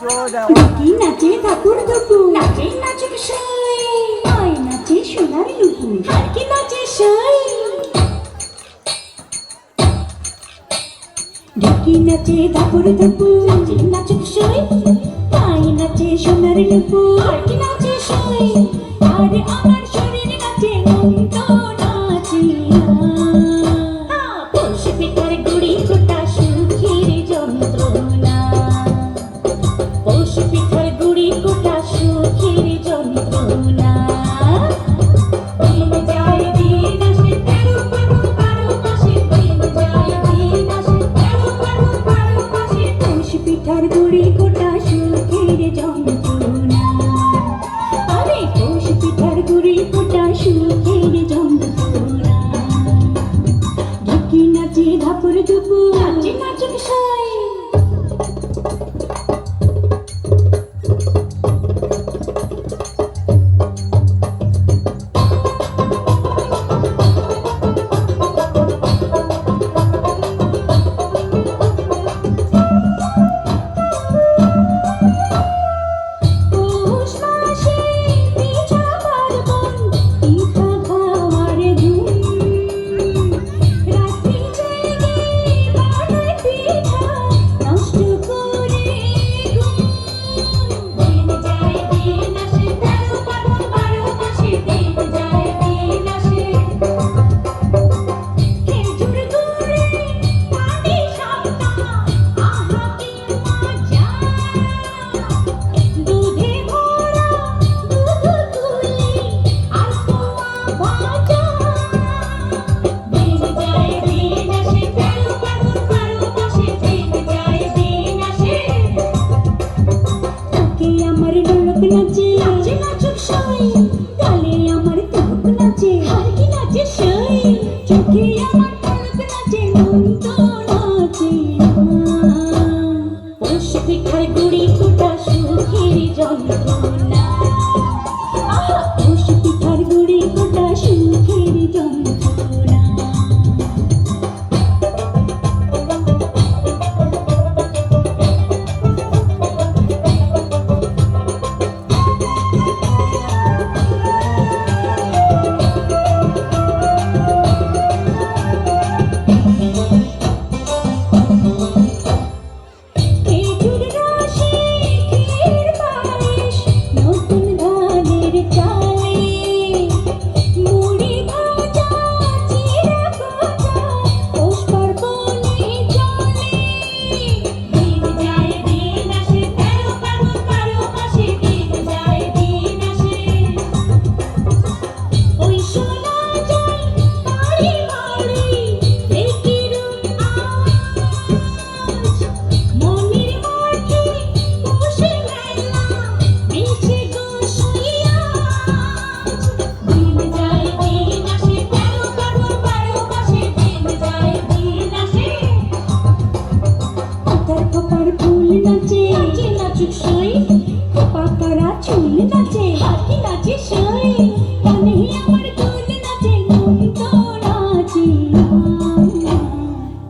নাকি নাচে ঠাকুর দুপুর, নাচে নাচে সাই, আয় নাচে সোনার নুপুর, আর কি নাচে সাই। ঢুকি নাচে ঠাকুর দুপুর, নাচে নাচে সাই, আয় নাচে সোনার নুপুর, আর কি নাচে সাই। আর আমার শরীর নাচে, মন তো নাচে না। পৌষ পিঠার গুড়ি কোটা সুখের যন্ত্রণা, পৌষ পিঠার গুড়ি কোটা সুখের যন্ত্রণা। দিন যায় দিন আসে, তেরো বারো বারো মাসে, দিন যায় দিন আসে, তেরো বারো বারো মাসে। পৌষ পিঠার গুড়ি কোটা সুখের যন্ত্রণা, আরে পৌষ পিঠার গুড়ি কোটা সুখের যন্ত্রণা। ঢুকি নাচে ধাপুর দুপুর, নাচে নাচুক সাই। পিঠার গুড়ি কোটা সুখের যন্ত্রণা, পৌষ পিঠার গুড়ি কোটা সুখের যন্ত্রণা।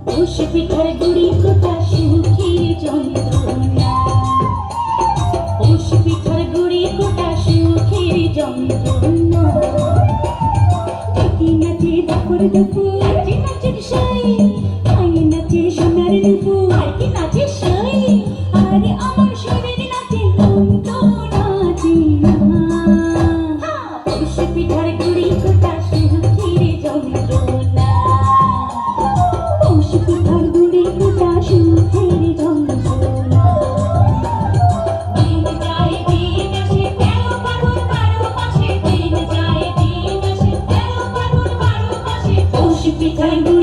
পৌষ পিঠার গুড়ি কোটা সুখের যন্ত্রণা, পৌষ পিঠার গুড়ি কোটা সুখের যন্ত্রণা। ঢাকি নাচে ধাপুর দুপুর, নাচে নাচে সাই, আয় নাচে সোনার নুপুর, আর কি নাচে সাই। আরে আমার শরীর নাচে, মন তো নাচে না। পৌষ পিঠার গুড়ি কোটা সুখের যন্ত্রণা, পৌষ পিঠার গুড়ি কোটা সুখের যন্ত্রণা। দিন যায় দিন আসে, তেরো বারো বারো মাসে, দিন যায় দিন আসে, তেরো বারো বারো মাসে। পৌষ পিঠার গুড়ি